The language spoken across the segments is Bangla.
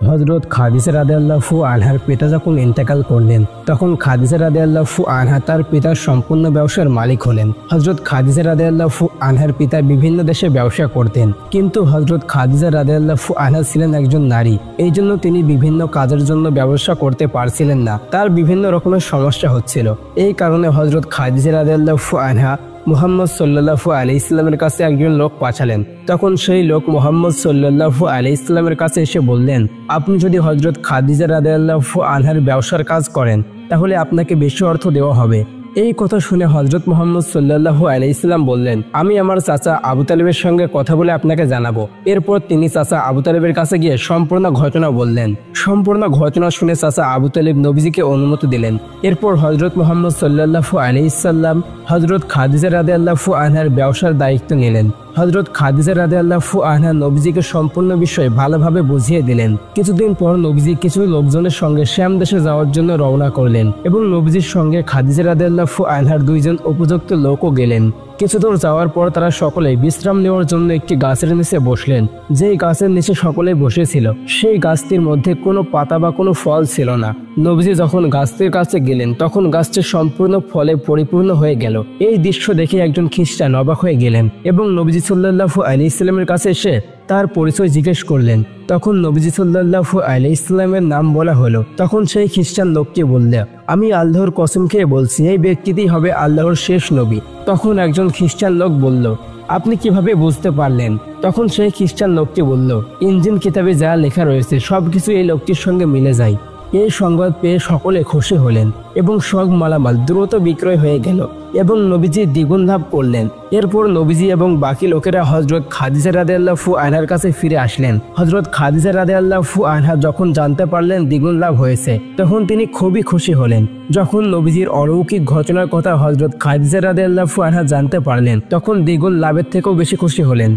হযরত খাদিজা রাদিয়াল্লাহু আনহার পিতা যখন ইন্তেকাল করলেন তখন খাদিজা রাদিয়াল্লাহু আনহা তার পিতার সম্পূর্ণ ব্যবসার মালিক হলেন। হযরত খাদিজা রাদিয়াল্লাহু আনহার পিতা বিভিন্ন দেশে ব্যবসা করতেন, কিন্তু হযরত খাদিজা রাদিয়াল্লাহু আনহা ছিলেন একজন নারী, এই জন্য তিনি বিভিন্ন কাজের জন্য ব্যবসা করতে পারছিলেন না। তার বিভিন্ন রকমের সমস্যা হচ্ছিল। এই কারণে হযরত খাদিজা রাদিয়াল্লাহু আনহা মুহাম্মদ সাল্লাল্লাহু আলাইহি সাল্লামের কাছে একজন লোক পাঠালেন। তখন সেই লোক মুহাম্মদ সাল্লাল্লাহু আলাইহি সাল্লামের কাছে এসে বললেন, আপনি যদি হযরত খাদিজা রাদিয়াল্লাহু আনহার ব্যবসার কাজ করেন তাহলে আপনাকে বেশি অর্থ দেওয়া হবে। এই কথা শুনে হযরত মুহাম্মদ সাল্লাল্লাহু আলাইহি সাল্লাম বললেন, আমি আমার চাচা আবু তালেবের সঙ্গে কথা বলে আপনাকে জানাবো। এরপর তিনি চাচা আবু তালেবের কাছে গিয়ে সম্পূর্ণ ঘটনা বললেন। সম্পূর্ণ ঘটনা শুনে চাচা আবু তালেব নবীজিকে অনুমতি দিলেন। এরপর হযরত মুহাম্মদ সাল্লাল্লাহু আলাইহি সাল্লাম হযরত খাদিজা রাদিয়াল্লাহু আনহার ব্যবসার দায়িত্ব নিলেন। হযরত খাদিজা রাদিয়াল্লাহু আনহা নবীজিকে সম্পূর্ণ বিষয় ভালোভাবে বুঝিয়ে দিলেন। কিছুদিন পর নবীজি কিছু লোকজনের সঙ্গে শ্যাম দেশে যাওয়ার জন্য রওনা করলেন এবং নবীজির সঙ্গে খাদিজা রাদিয়াল্লাহু আনহার দুইজন উপযুক্ত লোকও গেলেন। কিছু দূর যাওয়ার পর তারা সকলে বিশ্রাম নেওয়ার জন্য একটি গাছের নিচে বসলেন। যেই গাছের নিচে সকলে বসেছিল সেই গাছটির মধ্যে কোনো পাতা বা কোনো ফল ছিল না। নবীজি যখন গাছটির কাছে গেলেন তখন গাছটি সম্পূর্ণ ফলে পরিপূর্ণ হয়ে গেল। এই দৃশ্য দেখে একজন খ্রিস্টান অবাক হয়ে গেলেন এবং নবীজি সাল্লাল্লাহু আলাইহি সাল্লামের কাছে এসে তার পরিচয় জিজ্ঞেস করলেন। তখন নবীজি সাল্লাল্লাহু আলাইহি সাল্লামের নাম বলা হলো। তখন সেই খ্রিস্টান লোকটি বলল, আমি আল্লাহর কসম খেয়ে বলছি এই ব্যক্তিটি হবে আল্লাহর শেষ নবী। তখন একজন খ্রিস্টান লোক বলল, আপনি কিভাবে বুঝতে পারলেন? তখন সেই খ্রিস্টান লোকটি বলল, ইনজিল কিতাবে যা লেখা রয়েছে সবকিছু এই লোকটির সঙ্গে মিলে যায়। এই সংবাদ পেয়ে সকলে খুশি হলেন এবং সব মালামাল দ্রুত বিক্রয় হয়ে গেল এবং নবীজি দ্বিগুণ লাভ করলেন। এরপর নবীজি এবং বাকি লোকেরা হযরত খাদিজা রাদিয়াল্লাহু আনহার কাছে ফিরে আসলেন। হযরত খাদিজা রাদিয়াল্লাহু আনহা যখন জানতে পারলেন দ্বিগুণ লাভ হয়েছে তখন তিনি খুবই খুশি হলেন। যখন নবীজির অলৌকিক ঘটনার কথা হযরত খাদিজা রাদিয়াল্লাহু আনহা জানতে পারলেন তখন দ্বিগুণ লাভের থেকেও বেশি খুশি হলেন।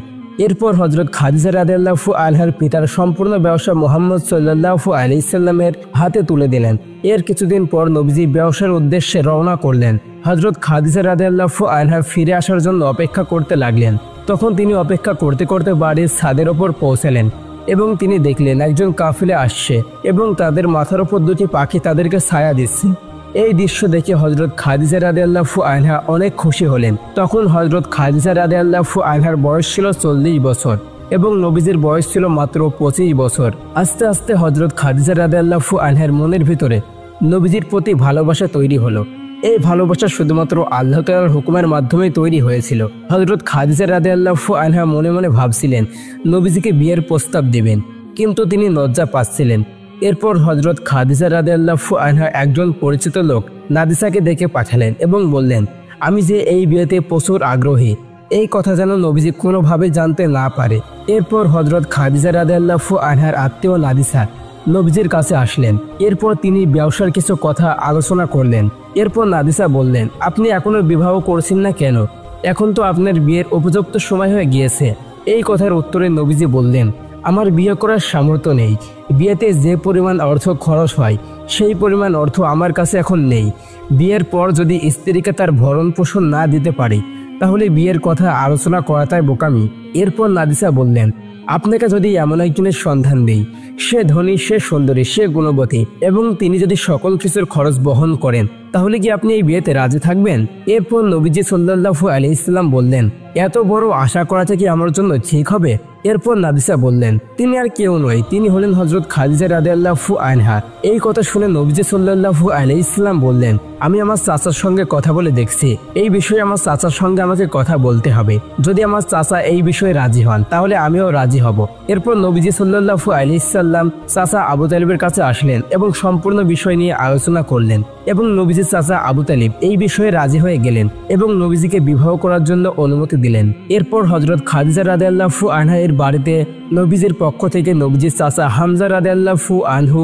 এরপর হযরত খাদিজা রাদিয়াল্লাহু আনহার পিতার সম্পূর্ণ ব্যবসা মুহাম্মদ সাল্লাল্লাহু আলাইহি সাল্লামের হাতে তুলে দিলেন। এর কিছুদিন পর নবীজি ব্যবসার উদ্দেশ্যে রওনা করলেন। হযরত খাদিজা রাদিয়াল্লাহু আনহা ফিরে আসার জন্য অপেক্ষা করতে লাগলেন। তখন তিনি অপেক্ষা করতে করতে বাড়ির ছাদের ওপর পৌঁছালেন এবং তিনি দেখলেন একজন কাফিলা আসছে এবং তাদের মাথার ওপর দুটি পাখি তাদেরকে ছায়া দিচ্ছে। এই দৃশ্য দেখে হযরত খাদিজা রাদিয়াল্লাহু আনহা অনেক খুশি হলেন। তখন হযরত খাদিজা রাদিয়াল্লাহু আনহার বয়স ছিল 40 বছর এবং নবীজির বয়স ছিল মাত্র 25 বছর। আস্তে আস্তে হযরত খাদিজা রাদিয়াল্লাহু আনহার মনের ভিতরে নবীজির প্রতি ভালোবাসা তৈরি হলো। এই ভালোবাসা শুধুমাত্র আল্লাহ তাআলার হুকুমের মাধ্যমে তৈরি হয়েছিল। হযরত খাদিজা রাদিয়াল্লাহু আনহা মনে মনে ভাবছিলেন নবীজিকে বিয়ের প্রস্তাব দিবেন, কিন্তু তিনি লজ্জা পাচ্ছিলেন। এরপর হযরত খাদিজা রাদিয়াল্লাহু আনহা একজন পরিচিত লোক নাদিসাকে ডেকে পাঠালেন এবং বললেন, আমি যে এই বিয়েতে প্রচুর আগ্রহী, এই কথা যেন নবীজি কোনোভাবে জানতে না পারে। এরপর হযরত খাদিজা রাদিয়াল্লাহু আনহার আত্মীয় নাদিসা নবীজির কাছে আসলেন। এরপর তিনি ব্যবসার কিছু কথা আলোচনা করলেন। এরপর নাদিসা বললেন, আপনি এখনো বিবাহ করছেন না কেন? এখন তো আপনার বিয়ের উপযুক্ত সময় হয়ে গিয়েছে। এই কথার উত্তরে নবীজি বললেন, আমার বিয়ে করার সামর্থ্য নেই। বিয়েতে যে পরিমাণ অর্থ খরচ হয় সেই পরিমাণ অর্থ আমার কাছে এখন নেই। বিয়ের পর যদি স্ত্রীকে তার ভরণ পোষণ না দিতে পারি তাহলে বিয়ের কথা আলোচনা করাটাই বোকামি। এরপর নাদিসা বললেন, আপনাকে যদি এমন একজনের সন্ধান দেই, সে ধনী, সে সুন্দরী, সে গুণবতী এবং তিনি যদি সকল কিছুর খরচ বহন করেন, তাহলে কি আপনি এই বিয়েতে রাজি থাকবেন? এরপর নবীজি সাল্লাল্লাহু আলাইহি সাল্লাম বললেন, এত বড় আশা করাটা কি আমার জন্য ঠিক হবে? এরপর নাদিসা বললেন, তিনি আর কেউ নয়, তিনি হলেন হযরত খাদিজা রাদিয়াল্লাহু আনহা। এই কথা শুনে নবীজি সাল্লাল্লাহু আলাইহি সাল্লাম বললেন, আমি আমার চাচার সঙ্গে কথা বলে দেখছি, এই বিষয়ে আমার চাচার সঙ্গে আমাকে কথা বলতে হবে। যদি আমার চাচা এই বিষয়ে রাজি হন তাহলে আমিও রাজি হব। এরপর নবীজি সাল্লাল্লাহু আলাইহি সাল্লাম চাচা আবু তালিবের কাছে আসলেন এবং সম্পূর্ণ বিষয় নিয়ে আলোচনা করলেন এবং নবীজির চাচা আবু তালিব এই বিষয়ে রাজি হয়ে গেলেন এবং নবীজিকে বিবাহ করার জন্য অনুমতি দিলেন। এরপর হযরত খাদিজা রাদিয়াল্লাহু আনহা এর বাড়িতে নবীজির পক্ষ থেকে নবীজির চাচা হামজা রাদিয়াল্লাহু আনহু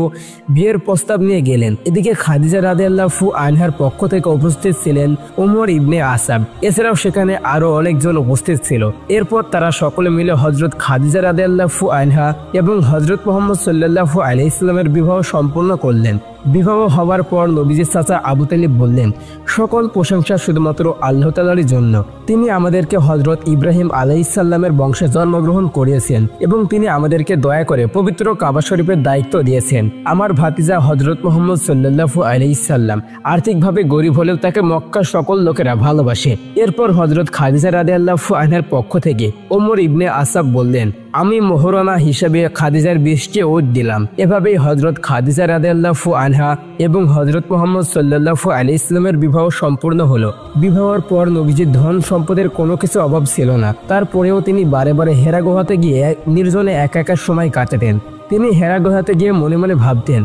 বিয়ের প্রস্তাব নিয়ে গেলেন। এদিকে খাদিজা রাদিয়াল্লাহু আনহার পক্ষ থেকে উপস্থিত ছিলেন ওমর ইবনে আসাব, এছাড়াও সেখানে আরো অনেকজন উপস্থিত ছিল। এরপর তারা সকলে মিলে হযরত খাদিজা রাদিয়াল্লাহু আনহা এবং হযরত মুহাম্মদ সাল্লাল্লাহু আলাইহি সাল্লামের বিবাহ সম্পন্ন করলেন। বিবাহ হওয়ার পর নবীজির চাচা আবু তালিব বললেন, সকল প্রশংসা শুধুমাত্র আল্লাহ তাআলার জন্য। তিনি আমাদেরকে হযরত ইব্রাহিম আলাইহিস সালামের বংশে জন্মগ্রহণ করিয়েছেন এবং এবং তিনি আমাদেরকে দয়া করে পবিত্র কাবা শরীফের দায়িত্ব দিয়েছেন। আমার ভাতিজা হযরত মুহাম্মদ সাল্লাল্লাহু আলাইহি সাল্লাম আর্থিকভাবে গরিব হলেও তাকে মক্কার সকল লোকেরা ভালোবাসে। এরপর হযরত খাদিজা রাদিয়াল্লাহু আনহার পক্ষ থেকে ওমর ইবনে আসাব বললেন, আমি মোহরানা হিসেবে খাদিজার 20টি উট দিলাম। এভাবেই হযরত খাদিজা রাদিয়াল্লাহু আনহা এবং হযরত মুহাম্মদ সাল্লাল্লাহু আলাইহি সাল্লামের বিবাহ সম্পূর্ণ হলো। বিবাহের পর নবীজির ধন সম্পদের কোনো কিছু অভাব ছিল না। তারপরেও তিনি বারে বারে হেরা গুহাতে গিয়ে নির্জনে একা একা সময় কাটাতেন। তিনি হেরা গুহাতে গিয়ে মনে মনে ভাবতেন,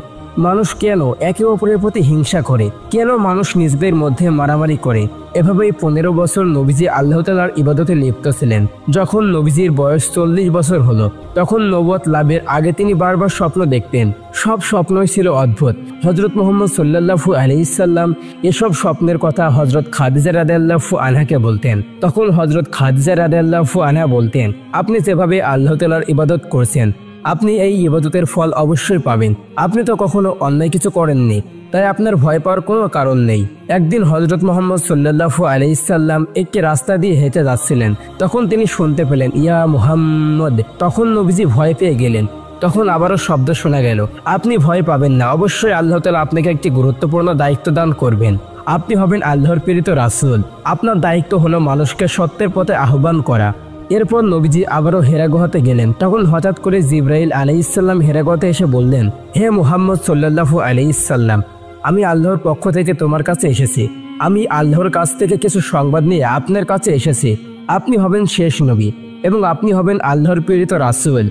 মানুষ কেন একে অপরের প্রতি হিংসা করে, কেন মানুষ নিজেদের মধ্যে মারামারি করে। এভাবেই 15 বছর নবীজি আল্লাহ তাআলার ইবাদতে লিপ্ত ছিলেন। যখন নবীজির বয়স 40 বছর হলো, তখন নবুয়ত লাভের আগে তিনি বারবার স্বপ্ন দেখতেন। সব স্বপ্নই ছিল অদ্ভুত। হযরত মুহাম্মদ সাল্লাল্লাহু আলাইহি সাল্লাম এসব স্বপ্নের কথা হযরত খাদিজা রাদিয়াল্লাহু আনহাকে বলতেন। তখন হযরত খাদিজা রাদিয়াল্লাহু আনহা বলতেন, আপনি যেভাবে আল্লাহ তাআলার ইবাদত করছেন, আপনি এই ইবাদতের ফল অবশ্যই পাবেন। আপনি তো কখনো অন্যায় কিছু করেননি, তাই আপনার ভয় পাওয়ার কোনো কারণ নেই। একদিন হযরত মুহাম্মদ সাল্লাল্লাহু আলাইহি সাল্লাম একটি রাস্তা দিয়ে হেঁটে যাচ্ছিলেন। তখন তিনি শুনতে পেলেন, ইয়া মুহাম্মদ। তখন নবীজি ভয় পেয়ে গেলেন। তখন আবারও শব্দ শোনা গেল, আপনি ভয় পাবেন না, অবশ্যই আল্লাহ তাআলা আপনাকে একটি গুরুত্বপূর্ণ দায়িত্ব দান করবেন। আপনি হবেন আল্লাহর প্রেরিত রাসূল। আপনার দায়িত্ব হলো মানুষকে সত্যের পথে আহ্বান করা। এরপর নবীজি আবারও হেরা গুহাতে গেলেন। তখন হঠাৎ করে জিবরাইল আলাইহিস সালাম হেরা গুহাতে এসে বললেন, হে মুহাম্মদ সাল্লাল্লাহু আলাইহি সাল্লাম, আমি আল্লাহর পক্ষ থেকে তোমার কাছে এসেছি। আমি আল্লাহর কাছ থেকে কিছু সংবাদ নিয়ে আপনার কাছে এসেছি। আপনি হবেন শেষ নবী এবং আপনি হবেন আল্লাহর প্রেরিত রাসূল।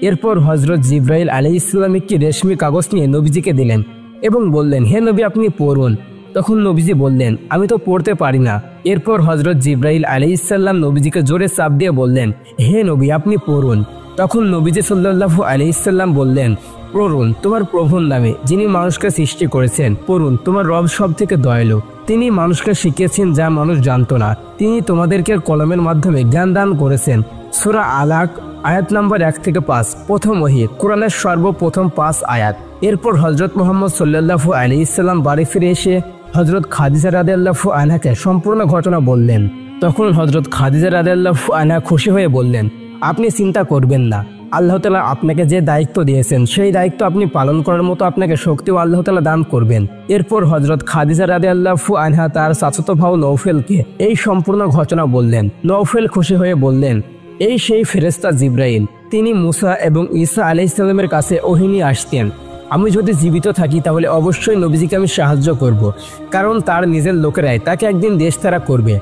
এরপর হযরত জিবরাইল আলাইহিস সালাম একটি রেশমি কাগজ নিয়ে নবীজিকে দিলেন এবং বললেন, হে নবী, আপনি পড়ুন। তখন নবীজি বললেন, আমি তো পড়তে পারি না। এরপর হযরত জিবরাইল আলাইহিস সালাম নবীজিকে জোরে চাপ দিয়ে বললেন, হে নবী, আপনি পড়ুন। তখন নবীজি সাল্লাল্লাহু আলাইহি সাল্লাম বললেন, পড়ুন তোমার প্রভুর নামে, যিনি মানুষকে সৃষ্টি করেছেন। পড়ুন, তোমার রব সব থেকে দয়ালু। তিনি মানুষকে শিখিয়েছেন যা মানুষ জানতো না। তিনি তোমাদেরকে কলমের মাধ্যমে জ্ঞান দান করেছেন। সূরা আলাক আয়াত নম্বর 1 থেকে 5, প্রথম ওহী, কোরআনের সর্বপ্রথম 5 আয়াত। এরপর হযরত মুহাম্মদ সাল্লাল্লাহু আলাইহি সাল্লাম বাড়ি ফিরে এসে হযরত খাদিজা রাদিয়াল্লাহু আনহাকে সম্পূর্ণ ঘটনা বললেন। তখন হযরত খাদিজা রাদিয়াল্লাহু আনহা খুশি হয়ে বললেন, আপনি চিন্তা করবেন না, আল্লাহ তাআলা আপনাকে যে দায়িত্ব দিয়েছেন সেই দায়িত্ব আপনি পালন করার মতো আপনাকে শক্তিও আল্লাহ তাআলা দান করবেন। এরপর হযরত খাদিজা রাদিয়াল্লাহু আনহা তার চাচাতো ভাই নওফেলকে এই সম্পূর্ণ ঘটনা বললেন। নওফেল খুশি হয়ে বললেন, এই সেই ফেরেশতা জিবরাইল, তিনি মুসা এবং ঈসা আলাইহিস সালামের কাছে ওহী নিয়ে আসতেন। আমি যদি জীবিত থাকি তাহলে অবশ্যই নবীজিকে আমি সাহায্য করব, কারণ তার নিজের লোকেরাই তাকে একদিন দেশতারা করবে।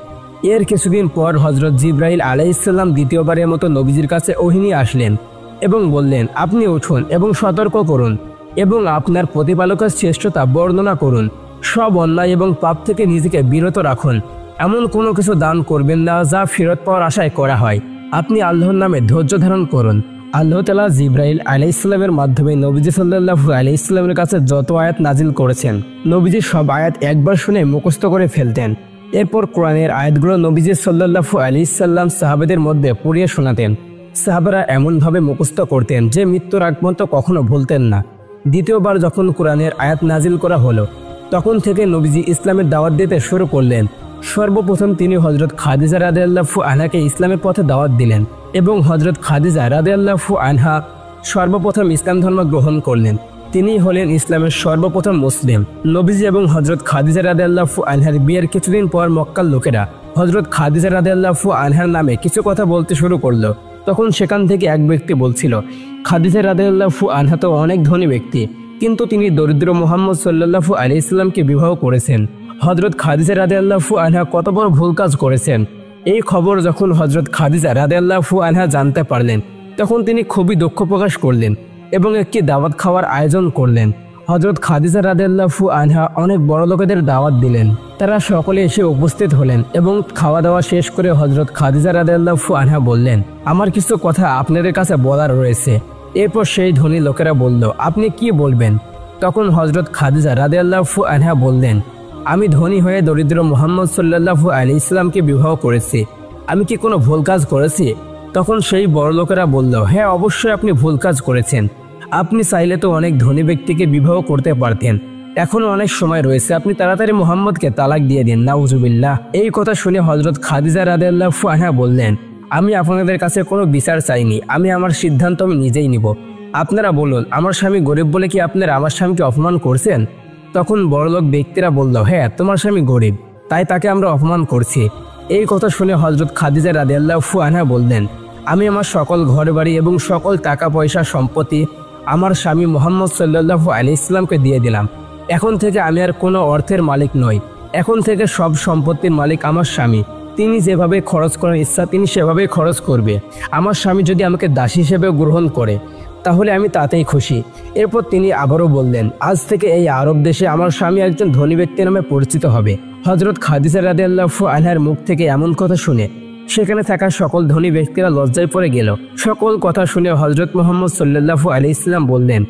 এর কিছুদিন পর হযরত জিবরাইল আলাইহিস সালাম দ্বিতীয়বারের মতো নবীজির কাছে ওহী নিয়ে আসলেন এবং বললেন, আপনি উঠুন এবং সতর্ক করুন এবং আপনার প্রতিপালকের শ্রেষ্ঠতা বর্ণনা করুন। সব অন্যায় এবং পাপ থেকে নিজেকে বিরত রাখুন। এমন কোনো কিছু দান করবেন না যা ফেরত পাওয়ার আশায় করা হয়। আপনি আল্লাহর নামে ধৈর্য ধারণ করুন। আল্লাহ তাআলা জিবরাইল আলাইহিস সালামের মাধ্যমে নবীজি সাল্লাল্লাহু আলাইহি সাল্লামের কাছে যত আয়াত নাজিল করেছেন, নবীজি সব আয়াত একবার শুনে মুখস্থ করে ফেলতেন। এরপর কোরআনের আয়াতগুলো নবীজি সাল্লাল্লাহু আলাইহি সাল্লাম সাহাবাদের মধ্যে পড়িয়ে শোনাতেন। সাহাবারা এমনভাবে মুখস্থ করতেন যে মৃত্যুর আগ পর্যন্ত কখনো ভুলতেন না। দ্বিতীয়বার যখন কোরআনের আয়াত নাজিল করা হলো, তখন থেকে নবীজি ইসলামের দাওয়াত দিতে শুরু করলেন। সর্বপ্রথম তিনি হযরত খাদিজা রাদিয়াল্লাহু আনহাকে ইসলামের পথে দাওয়াত দিলেন এবং হযরত খাদিজা রাদিয়াল্লাহু আনহা সর্বপ্রথম ইসলাম ধর্ম গ্রহণ করলেন। তিনি হলেন ইসলামের সর্বপ্রথম মুসলিম। নবীজি এবং হযরত খাদিজা রাদিয়াল্লাহু আনহার বিয়ের কিছুদিন পর মক্কার লোকেরা হযরত খাদিজা রাদিয়াল্লাহু আনহার নামে কিছু কথা বলতে শুরু করলো। তখন সেখান থেকে এক ব্যক্তি বলছিল, খাদিজা রাদিয়াল্লাহু আনহা তো অনেক ধনী ব্যক্তি, কিন্তু তিনি দরিদ্র মুহাম্মদ সাল্লাল্লাহু আলাইহি সাল্লামকে বিবাহ করেছেন। হযরত খাদিজা রাদিয়াল্লাহু আনহা কত বড় ভুল কাজ করেছেন। এই খবর যখন হযরত খাদিজা রাদিয়াল্লাহু আনহা জানতে পারলেন, তখন তিনি খুবই দুঃখ প্রকাশ করলেন এবং একটি দাওয়াত খাওয়ার আয়োজন করলেন। হযরত খাদিজা রাদিয়াল্লাহু আনহা অনেক বড় লোকেদের দাওয়াত দিলেন। তারা সকলে এসে উপস্থিত হলেন এবং খাওয়া দাওয়া শেষ করে হযরত খাদিজা রাদিয়াল্লাহু আনহা বললেন, আমার কিছু কথা আপনাদের কাছে বলার রয়েছে। এরপর সেই ধনী লোকেরা বলল, আপনি কি বলবেন? তখন হযরত খাদিজা রাদিয়াল্লাহু আনহা বললেন, আমি ধনী হয়ে দরিদ্র মুহাম্মদ সাল্লাল্লাহু আলাইহি সাল্লামকে বিবাহ করেছি। আমি কি কোনো ভুল কাজ করেছি? তখন সেই বড় লোকেরা বলল, হ্যাঁ, অবশ্যই আপনি ভুল কাজ করেছেন। আপনি চাইলে তো অনেক ধনী ব্যক্তিকে বিবাহ করতে পারতেন। এখনো অনেক সময় রয়েছে, আপনি তাড়াতাড়ি মুহাম্মদকে তালাক দিয়ে দিন। নাউজুবিল্লাহ। এই কথা শুনে হযরত খাদিজা রাদিয়াল্লাহু আনহা বললেন, আমি আপনাদের কাছে কোনো বিচার চাইনি, আমি আমার সিদ্ধান্ত আমি নিজেই নিব। আপনারা বলুন, আমার স্বামী গরিব বলে কি আপনারা আমার স্বামীকে অপমান করছেন? তখন বড়লোক ব্যক্তিরা বলল, হ্যাঁ, তোমার স্বামী গরিব, তাই তাকে আমরা অপমান করছি। এই কথা শুনে হযরত খাদিজা রাদিয়াল্লাহু আনহা বললেন, আমি আমার সকল ঘরবাড়ি এবং সকল টাকা পয়সা সম্পত্তি আমার স্বামী মুহাম্মদ সাল্লাল্লাহু আলাইহি ওয়াসাল্লামকে দিয়ে দিলাম। এখন থেকে আমি আর কোনো অর্থের মালিক নই, এখন থেকে সব সম্পত্তির মালিক আমার স্বামী। তিনি যেভাবে খরচ করার ইচ্ছা তিনি সেভাবেই খরচ করবে। আমার স্বামী যদি আমাকে দাসী হিসেবে গ্রহণ করে তাহলে আমি তাতেই খুশি। এরপর তিনি আবারও বললেন, আজ থেকে এই আরব দেশে আমার স্বামী একজন ধনী ব্যক্তি নামে পরিচিত হবে। হযরত খাদিজা রাদিয়াল্লাহু আনহার মুখ থেকে এমন কথা শুনে সেখানে থাকা সকল ধনী ব্যক্তিরা লজ্জায় পড়ে গেল। সকল কথা শুনে হযরত মুহাম্মদ সাল্লাল্লাহু আলাইহি ওয়াসাল্লাম বললেন,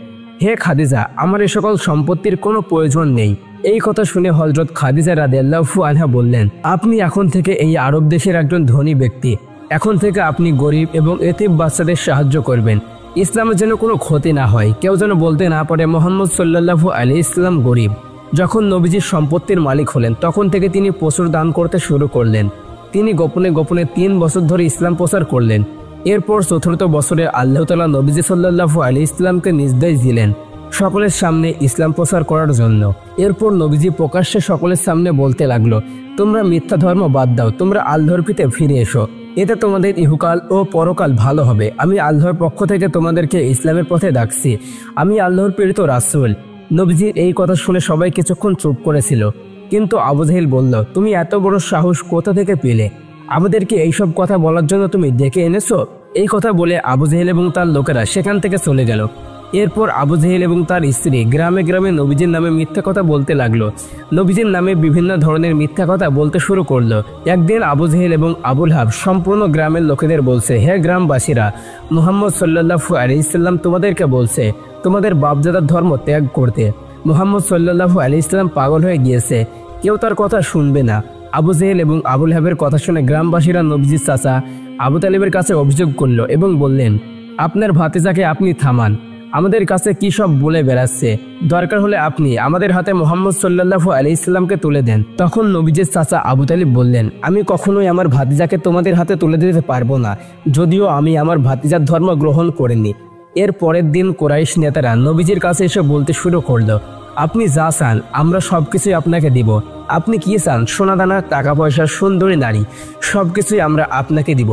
হে খাদিজা, আমার এই সকল সম্পত্তির কোনো প্রয়োজন নেই। এই কথা শুনে হযরত খাদিজা রাদিয়াল্লাহু আনহা বললেন, আপনি এখন থেকে এই আরব দেশের একজন ধনী ব্যক্তি। এখন থেকে আপনি গরিব এবং এতিম বাচ্চাদের সাহায্য করবেন। ইসলামের যেন কোনো ক্ষতি না হয়, কেউ যেন বলতে না পারে মুহাম্মদ সাল্লাল্লাহু আলাইহি ওয়াসাল্লাম গরিব। যখন নবীজি সম্পত্তির মালিক হলেন তখন থেকে তিনি প্রচুর দান করতে শুরু করলেন। তিনি গোপনে গোপনে 3 বছর ধরে ইসলাম প্রচার করলেন। এরপর 4th বছরে আল্লাহ তাআলা নবীজি সাল্লাল্লাহু আলাইহি ওয়াসাল্লামকে নির্দেশ দিলেন সকলের সামনে ইসলাম প্রচার করার জন্য। এরপর নবীজি প্রকাশ্যে সকলের সামনে বলতে লাগলো, তোমরা মিথ্যা ধর্ম বাদ দাও, তোমরা আল্লাহর পথে ফিরে এসো, এতে তোমাদের ইহকাল ও পরকাল ভালো হবে। আমি আল্লাহর পক্ষ থেকে তোমাদেরকে ইসলামের পথে ডাকছি, আমি আল্লাহর প্রেরিত রাসূল। নবীজির এই কথা শুনে সবাই কিছুক্ষণ চুপ করেছিল, কিন্তু আবু জাহেল বলল, তুমি এত বড় সাহস কোথা থেকে পেলে? আমাদেরকে এইসব কথা বলার জন্য তুমি ডেকে এনেছো? এই কথা বলে আবু জাহেল এবং তার লোকেরা সেখান থেকে চলে গেল। এরপর আবু জাহেল এবং তার স্ত্রী গ্রামে গ্রামে নবীজির নামে মিথ্যা কথা বলতে লাগলো। নবীজির নামে বিভিন্ন ধরনের মিথ্যা কথা বলতে শুরু করলো। একদিন আবু জাহেল এবং আবুল হাব সম্পূর্ণ গ্রামের লোকেদের বলছে, হে গ্রামবাসীরা, মুহাম্মদ সাল্লাল্লাহু আলাইহি ওয়াসাল্লাম তোমাদেরকে বলছে তোমাদের বাপদাদার ধর্ম ত্যাগ করতে। মুহাম্মদ সাল্লাল্লাহু আলাইহি ওয়াসাল্লাম পাগল হয়ে গিয়েছে, কেউ তার কথা শুনবে না। আবু জাহেল এবং আবুল হাবের কথা শুনে গ্রামবাসীরা নবীজির চাচা আবু তালিবের কাছে অভিযোগ করলো এবং বললেন, আপনার ভাতিজাকে আপনি থামান, আমাদের কাছে কি সব বলে বেড়াচ্ছে, দরকার হলে আপনি আমাদের হাতে মুহাম্মদ সাল্লাল্লাহু আলাইহি ওয়াসাল্লামকে তুলে দেন। তখন নবীজির চাচা আবু তালিব বললেন, আমি কখনোই আমার ভাতিজাকে তোমাদের হাতে তুলে দিতে পারবো না, যদিও আমি আমার ভাতিজার ধর্ম গ্রহণ করিনি। এর পরের দিন কুরাইশ নেতারা নবীজির কাছে এসে বলতে শুরু করলো, আপনি যা চান আমরা সবকিছুই আপনাকে দিব। আপনি কি চান? সোনাদানা, টাকা পয়সা, সুন্দরী নারী, সবকিছুই আমরা আপনাকে দিব।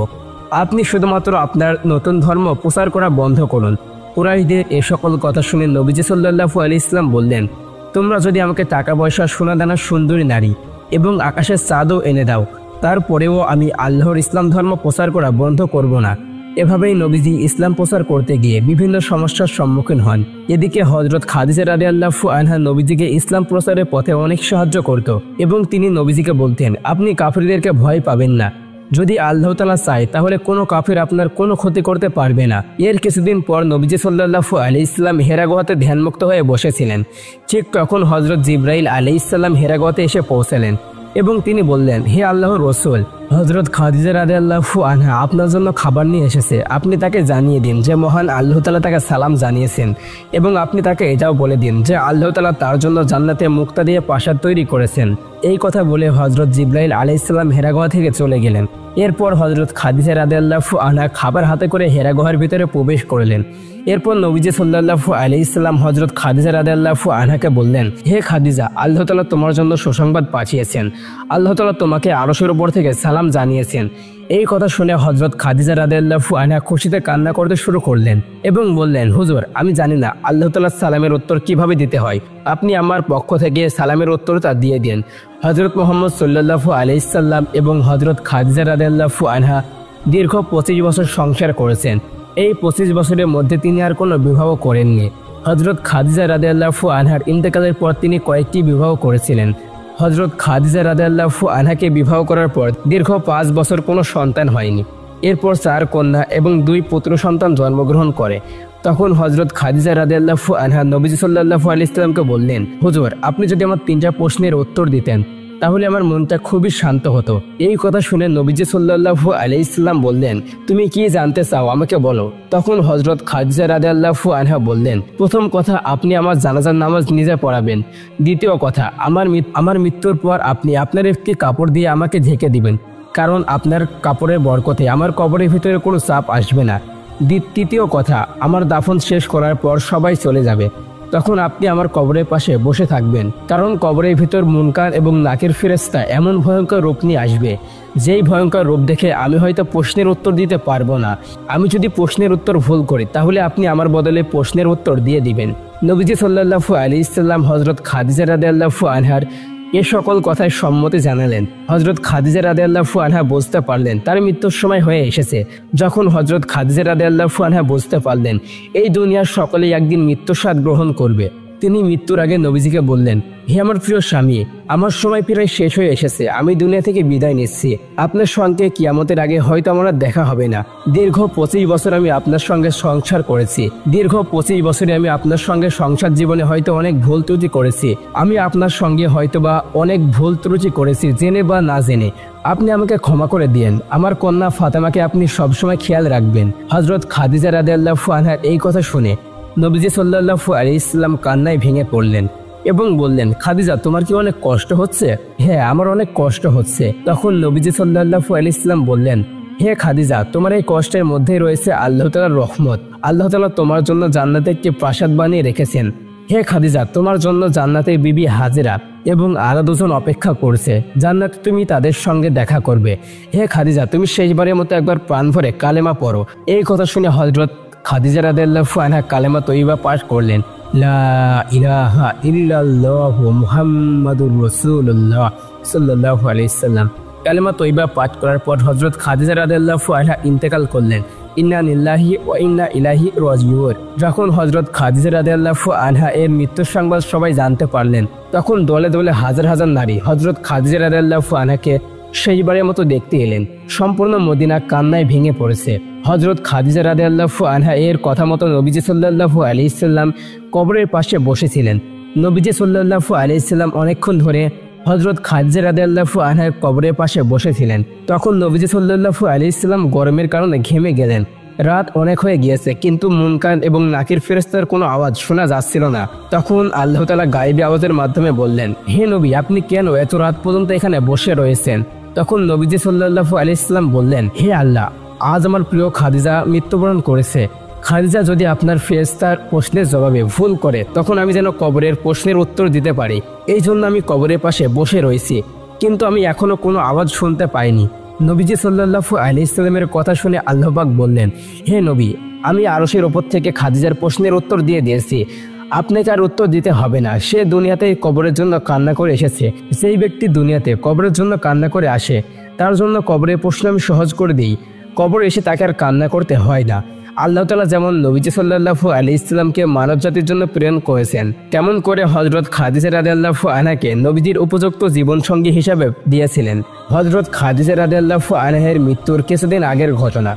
আপনি শুধুমাত্র আপনার নতুন ধর্ম প্রচার করা বন্ধ করুন। কুরাইশদের এ সকল কথা শুনে নবীজি সাল্লাল্লাহু আলাইহি ওয়াসাল্লাম বললেন, তোমরা যদি আমাকে টাকা পয়সা, সোনাদানা, সুন্দরী নারী এবং আকাশের চাঁদও এনে দাও, তারপরেও আমি আল্লাহর ইসলাম ধর্ম প্রচার করা বন্ধ করব না। এভাবেই নবীজি ইসলাম প্রচার করতে গিয়ে বিভিন্ন সমস্যার সম্মুখীন হন। এদিকে হযরত খাদিজা রাদিয়াল্লাহু আনহা নবীজিকে ইসলাম প্রচারের পথে অনেক সাহায্য করত এবং তিনি নবীজিকে বলতেন, আপনি কাফিরদেরকে ভয় পাবেন না, যদি আল্লাহ তাআলা চায় তাহলে কোনো কাফির আপনার কোনো ক্ষতি করতে পারবে না। এর কিছুদিন পর নবীজি সাল্লাল্লাহু আলাইহি ওয়াসাল্লাম হেরা গুহাতে ধ্যানমুক্ত হয়ে বসেছিলেন। ঠিক তখন হযরত জিবরাইল আলাইহিস সালাম হেরা গুহাতে এসে পৌঁছালেন এবং তিনি বললেন, হে আল্লাহর রাসূল, হযরত খাদিজা রাদিয়াল্লাহু আনহা আপনার জন্য খাবার নিয়ে এসেছে, আপনি তাকে জানিয়ে দিন যে মহান আল্লাহ তাআলা তাকে সালাম জানিয়েছেন এবং আপনি তাকে এটাও বলে দিন যে আল্লাহ তাআলা তার জন্য জান্নাতে মুক্তা দিয়ে প্রাসাদ তৈরি করেছেন। এই কথা বলে হযরত জিবরাইল আলাইহিস সালাম হেরা গুহা থেকে চলে গেলেন। এরপর হযরত খাদিজা রাদিয়াল্লাহু আনহা খাবার হাতে করে হেরা গুহার ভিতরে প্রবেশ করলেন। এরপর নবীজি সাল্লাল্লাহু আলাইহি ওয়াসাল্লাম হযরত খাদিজা রাদিয়াল্লাহু আনহাকে বললেন, হে খাদিজা, আল্লাহ তাআলা তোমার জন্য সুসংবাদ পাঠিয়েছেন, আল্লাহ তাআলা তোমাকে আরশের উপর থেকে সালাম জানিয়েছেন। এই কথা শুনে হযরত খাদিজা রাদিয়াল্লাহু আনহা খুশিতে কান্না করতে শুরু করলেন এবং বললেন, হুজুর, আমি জানি না আল্লাহ তাআলার সালামের উত্তর কিভাবে দিতে হয়, আপনি আমার পক্ষ থেকে সালামের উত্তরটা দিয়ে দিন। হযরত মুহাম্মদ সাল্লাল্লাহু আলাইহি ওয়াসাল্লাম এবং হযরত খাদিজা রাদিয়াল্লাহু আনহা দীর্ঘ 25 বছর সংসার করেছেন। এই 25 বছরের মধ্যে তিনি আর কোনো বিবাহ করেননি। হযরত খাদিজা রাদিয়াল্লাহু আনহার ইন্তেকালের পর তিনি কয়েকটি বিবাহ করেছিলেন। হযরত খাদিজা রাদিয়াল্লাহু আনহাকে বিবাহ করার পর দীর্ঘ 5 বছর কোনো সন্তান হয়নি। এরপর 4 কন্যা এবং 2 পুত্র সন্তান জন্মগ্রহণ করে। তখন হযরত খাদিজা রাদিয়াল্লাহু আনহা নবীজি সাল্লাল্লাহু আলাইহি ওয়াসাল্লামকে বললেন, হুজুর, আপনি যদি আমার 3টা প্রশ্নের উত্তর দিতেন তাহলে আমার মনটা খুবই শান্ত হতো। এই কথা শুনে নবীজি সাল্লাল্লাহু আলাইহি ওয়াসাল্লাম বললেন, তুমি কি জানতে চাও আমাকে বলো। তখন হযরত খাদিজা রাদিয়াল্লাহু আনহা বললেন, প্রথম কথা, আপনি আমার জানাজার নামাজ নিজে পড়াবেন। দ্বিতীয় কথা, আমার মৃত্যুর পর আপনি আপনার একটি কাপড় দিয়ে আমাকে ঢেকে দিবেন, কারণ আপনার কাপড়ের বরকতে আমার কবরের ভিতরে কোনো চাপ আসবে না। তৃতীয় কথা, আমার দাফন শেষ করার পর সবাই চলে যাবে, তখন আপনি আমার কবরের পাশে বসে থাকবেন, কারণ কবরের ভিতর মুনকার এবং নাকির ফেরেশতা এমন ভয়ঙ্কর রূপ নিয়ে আসবে, যেই ভয়ঙ্কর রূপ দেখে আমি হয়তো প্রশ্নের উত্তর দিতে পারবো না। আমি যদি প্রশ্নের উত্তর ভুল করি তাহলে আপনি আমার বদলে প্রশ্নের উত্তর দিয়ে দিবেন। নবীজি সাল্লাল্লাহু আলাইহি সাল্লাম হযরত খাদিজা রাদিয়াল্লাহু আনহার এ সকল কথায় সম্মতি জানালেন। হযরত খাদিজা রাদিয়াল্লাহু আনহা বুঝতে পারলেন তার মৃত্যুর সময় হয়ে এসেছে। যখন হযরত খাদিজা রাদিয়াল্লাহু আনহা বুঝতে পারলেন এই দুনিয়ার সকলেই একদিন মৃত্যুস্বাদ গ্রহণ করবে, তিনি মৃত্যুর আগে নবীজিকে বললেন, হে আমার প্রিয় স্বামী, আমার সময় প্রায় শেষ হয়ে এসেছে, আমি দুনিয়া থেকে বিদায় নিচ্ছি। আপনার সঙ্গে কিয়ামতের আগে হয়তো আমার দেখা হবে না। দীর্ঘ 25 বছর আমি আপনার সঙ্গে সংসার করেছি। দীর্ঘ 25 বছরে আমি আপনার সঙ্গে সংসার জীবনে হয়তো অনেক ভুল ত্রুটি করেছি। আমি আপনার সঙ্গে হয়তোবা অনেক ভুল ত্রুটি করেছি, জেনে বা না জেনে। আপনি আমাকে ক্ষমা করে দিয়েন। আমার কন্যা ফাতেমাকে আপনি সবসময় খেয়াল রাখবেন। হযরত খাদিজা রাদিয়াল্লাহু আনহার এই কথা শুনে নবীজি সাল্লাল্লাহু আলাইহি সাল্লাম কান্নায় ভেঙে পড়লেন এবং বললেন, খাদিজা, তোমার কি অনেক কষ্ট হচ্ছে? হ্যাঁ, আমার অনেক কষ্ট হচ্ছে। তখন নবীজি সাল্লাল্লাহু আলাইহি সাল্লাম বললেন, হে খাদিজা, তোমার এই কষ্টের মধ্যেই রয়েছে আল্লাহ তাআলার রহমত। আল্লাহ তাআলা তোমার জন্য জান্নাতে একটি প্রাসাদ বানিয়ে রেখেছেন। হে খাদিজা, তোমার জন্য জান্নাতে বিবি হাজেরা এবং আরো দুজন অপেক্ষা করছে, জান্নাতে তুমি তাদের সঙ্গে দেখা করবে। হে খাদিজা, তুমি শেষবারের মতো একবার প্রাণ ভরে কালেমা পড়ো। এই কথা শুনে হযরত খাদিজা রাদিয়াল্লাহু আনহা কালেমা তয়্যিবা পাঠ করলেন, লা ইলাহা ইল্লাল্লাহু মুহাম্মাদুর রাসূলুল্লাহ সাল্লাল্লাহু আলাইহি সাল্লাম। কালেমা তয়্যিবা পাঠ করার পর হযরত খাদিজা রাদিয়াল্লাহু আনহা ইন্তেকাল করলেন। ইন্না লিল্লাহি ওয়া ইন্না ইলাইহি রাজিউন। যখন হযরত খাদিজা রাদিয়াল্লাহু আনহা এর মৃত্যুর সংবাদ সবাই জানতে পারলেন, তখন দলে দলে হাজার হাজার নারী হযরত খাদিজা রাদিয়াল্লাহু আনহাকে শেষবারের মতো দেখতে এলেন। সম্পূর্ণ মদিনা কান্নায় ভেঙে পড়েছে। হযরত খাদিজা রাদিয়াল্লাহু আনহা এর কথা মতো নবীজি সাল্লাল্লাহু আলাইহি সাল্লাম কবরের পাশে বসেছিলেন। নবীজি সাল্লাল্লাহু আলাইহি সাল্লাম অনেকক্ষণ ধরে হযরত খাদিজা রাদিয়াল্লাহু আনহার কবরের পাশে বসেছিলেন। তখন নবীজি সাল্লাল্লাহু আলাইহি সাল্লাম গরমের কারণে ঘেমে গেলেন। রাত অনেক হয়ে গিয়েছে, কিন্তু মুনকার এবং নাকির ফেরেশতার কোনো আওয়াজ শোনা যাচ্ছিল না। তখন আল্লাহ তাআলা গায়েবী আওয়াজের মাধ্যমে বললেন, হে নবী, আপনি কেন এত রাত পর্যন্ত এখানে বসে রয়েছেন? তখন নবীজি সাল্লাল্লাহু আলাইহি সাল্লাম বললেন, হে আল্লাহ, আজ আমার প্রিয় খাদিজা মৃত্যুবরণ করেছে। খাদিজা যদি আপনার ফেরেশতার প্রশ্নের জবাবে ভুল করে, তখন আমি যেন কবরের প্রশ্নের উত্তর দিতে পারি, এই জন্য আমি কবরের পাশে বসে রয়েছি, কিন্তু আমি এখনো কোনো আওয়াজ শুনতে পাইনি। নবীজি সাল্লাল্লাহু আলাইহি সাল্লামের কথা শুনে আল্লাহ পাক বললেন, হে নবী, আমি আরশের ওপর থেকে খাদিজার প্রশ্নের উত্তর দিয়ে দিয়েছি, আপনাকে আর উত্তর দিতে হবে না। সে দুনিয়াতে কবরের জন্য কান্না করে এসেছে। সেই ব্যক্তি দুনিয়াতে কবরের জন্য কান্না করে আসে, তার জন্য কবরের প্রশ্ন আমি সহজ করে দিই। কবর এসে তাকে আর কান্না করতে হয় না। আল্লাহ তাআলা যেমন নবীজি সাল্লাল্লাহু আলাইহি সাল্লামকে মানব জাতির জন্য প্রেরণ করেছেন, তেমন করে হযরত খাদিজা রাদিয়াল্লাহু আনহাকে নবীজির উপযুক্ত জীবনসঙ্গী হিসাবে দিয়েছিলেন। হযরত খাদিজা রাদিয়াল্লাহু আনহার মৃত্যুর কিছুদিন আগের ঘটনা।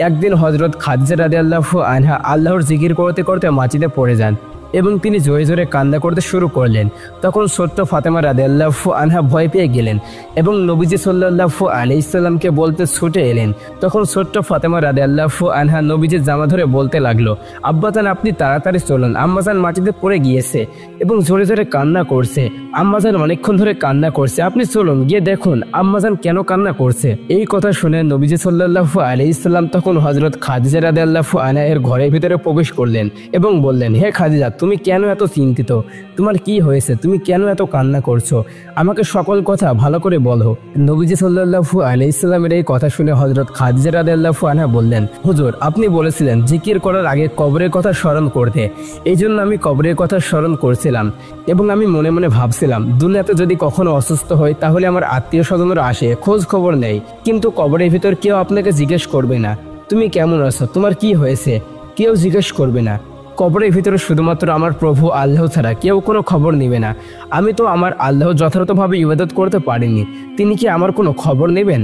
একদিন হযরত খাদিজা রাদিয়াল্লাহু আনহা আল্লাহর জিকির করতে করতে মাটিতে পড়ে যান এবং তিনি জোরে জোরে কান্না করতে শুরু করলেন। তখন ছোট্ট ফাতেমা রাদিয়াল্লাহু আনহা ভয় পেয়ে গেলেন এবং নবীজি সাল্লাল্লাহু আলাইহি সাল্লামকে বলতে ছুটে এলেন। তখন ছোট্ট ফাতেমা রাদিয়াল্লাহু আনহা নবীজির জামা ধরে বলতে লাগলো, আব্বাজান, আপনি তাড়াতাড়ি চলুন, আম্মাজান মাটিতে পড়ে গিয়েছে এবং জোরে জোরে কান্না করছে। আম্মাজান অনেকক্ষণ ধরে কান্না করছে, আপনি চলুন, গিয়ে দেখুন আম্মাজান কেন কান্না করছে। এই কথা শুনে নবীজি সাল্লাল্লাহু আলাইহি সাল্লাম তখন হযরত খাদিজা রাদিয়াল্লাহু আনহা এর ঘরের ভিতরে প্রবেশ করলেন এবং বললেন, হে খাদিজা, তুমি কেন এত চিন্তিত? তোমার কি হয়েছে? তুমি কেন এত কান্না করছো? আমাকে সকল কথা ভালো করে বলো। নবীজি সাল্লাল্লাহু আলাইহি সাল্লামের এই কথা শুনে হযরত খাদিজা রাদিয়াল্লাহু আনহা বললেন, হুজুর, আপনি বলেছিলেন জিকির করার আগে কবরের কথা স্মরণ করতে, এই জন্য আমি কবরের কথা স্মরণ করছিলাম এবং আমি মনে মনে ভাবছিলাম দুনিয়াতে যদি কখনো অসুস্থ হই তাহলে আমার আত্মীয় স্বজনরা আসে, খোঁজ খবর নেই, কিন্তু কবরের ভিতর কেউ আপনাকে জিজ্ঞেস করবে না তুমি কেমন আছো, তোমার কি হয়েছে, কেউ জিজ্ঞেস করবে না। কবরের ভিতরে শুধুমাত্র আমার প্রভু আল্লাহ ছাড়া কেউ কোনো খবর নেবে না। আমি তো আমার আল্লাহ যথাযথভাবে ইবাদত করতে পারিনি, তিনি কি আমার কোনো খবর নেবেন?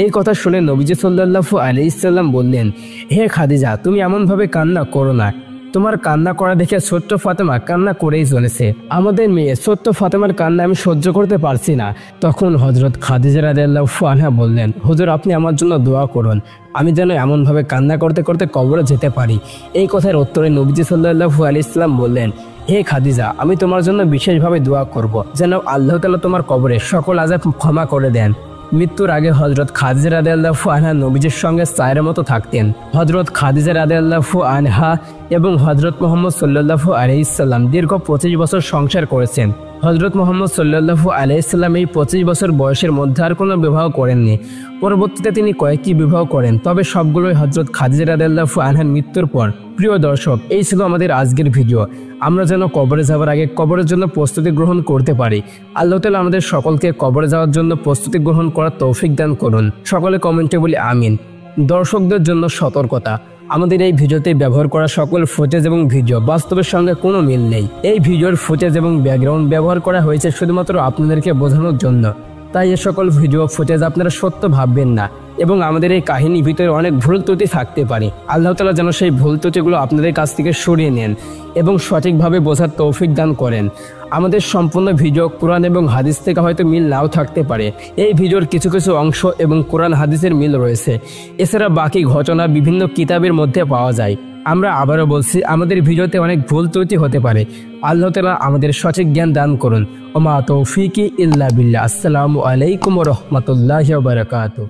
এই কথা শুনে নবীজি সাল্লাল্লাহু আলাইহি সাল্লাম বললেন, হে খাদিজা, তুমি এমনভাবে কান্না করো না। তোমার কান্না করা দেখে ছোট্ট ফাতেমা কান্না করেই চলেছে। আমাদের মেয়ে ছোট্ট ফাতেমার কান্না আমি সহ্য করতে পারছি না। তখন হযরত খাদিজা রাদিয়াল্লাহু আনহা বললেন, হুজুর, আপনি আমার জন্য দোয়া করুন, আমি যেন এমনভাবে কান্না করতে করতে কবরে যেতে পারি। এই কথার উত্তরে নবীজি সাল্লাল্লাহু আলাইহি সাল্লাম বললেন, হে খাদিজা, আমি তোমার জন্য বিশেষভাবে দোয়া করব যেন আল্লাহ তাআলা তোমার কবরে সকল আযাব ক্ষমা করে দেন। মৃত্যুর আগে হযরত খাদিজা রাদিয়াল্লাহু আনহা নবীজির সঙ্গে ছায়ার মতো থাকতেন। হযরত খাদিজা রাদিয়াল্লাহু আনহা এবং হযরত মুহাম্মদ সাল্লাল্লাহু আলাইহি সাল্লাম দীর্ঘ 25 বছর সংসার করেছেন। হযরত মুহাম্মদ সাল্লাল্লাহু আলাইহি সাল্লাম এই 25 বছর বয়সের মধ্যে আর কোনো বিবাহ করেননি। পরবর্তীতে তিনি কয়েকটি বিবাহ করেন, তবে সবগুলোই হযরত খাদিজা রাদিয়াল্লাহু আনহার মৃত্যুর পর। প্রিয় দর্শক, এই ছিল আমাদের আজকের ভিডিও। আমরা যেন কবরে যাওয়ার আগে কবরের জন্য প্রস্তুতি গ্রহণ করতে পারি। আল্লাহ তাআলা আমাদের সকলকে কবরে যাওয়ার জন্য প্রস্তুতি গ্রহণ করার তৌফিক দান করুন। সকলে কমেন্টে বলি আমিন। দর্শকদের জন্য সতর্কতা, আমাদের এই ভিডিওতে ব্যবহার করা সকল ফুটেজ এবং ভিডিও বাস্তবের সঙ্গে কোনো মিল নেই। এই ভিডিওর ফুটেজ এবং ব্যাকগ্রাউন্ড ব্যবহার করা হয়েছে শুধুমাত্র আপনাদেরকে বোঝানোর জন্য। তাই এ সকল ভিডিও ফুটেজ আপনারা সত্য ভাববেন না এবং আমাদের এই কাহিনীর ভিতরে অনেক ভুল ত্রুটি থাকতে পারে। আল্লাহ তাআলা যেন সেই ভুল ত্রুটিগুলো আপনাদের কাছ থেকে সরিয়ে নেন এবং সঠিকভাবে বোঝার তৌফিক দান করেন। আমাদের সম্পূর্ণ ভিডিও কোরআন এবং হাদিস থেকে হয়তো মিল নাও থাকতে পারে। এই ভিডিওর কিছু কিছু অংশ এবং কোরআন হাদিসের মিল রয়েছে। এছাড়া বাকি ঘটনা বিভিন্ন কিতাবের মধ্যে পাওয়া যায়। আমরা আবারও বলছি, আমাদের ভিডিওতে অনেক ভুল ত্রুটি হতে পারে। আল্লাহ তাআলা আমাদের সঠিক জ্ঞান দান করুন। ওমা তৌফিকি ইল্লা বিল্লাহ। আসসালামু আলাইকুম ওয়া রাহমাতুল্লাহি ওয়া বারাকাতুহু।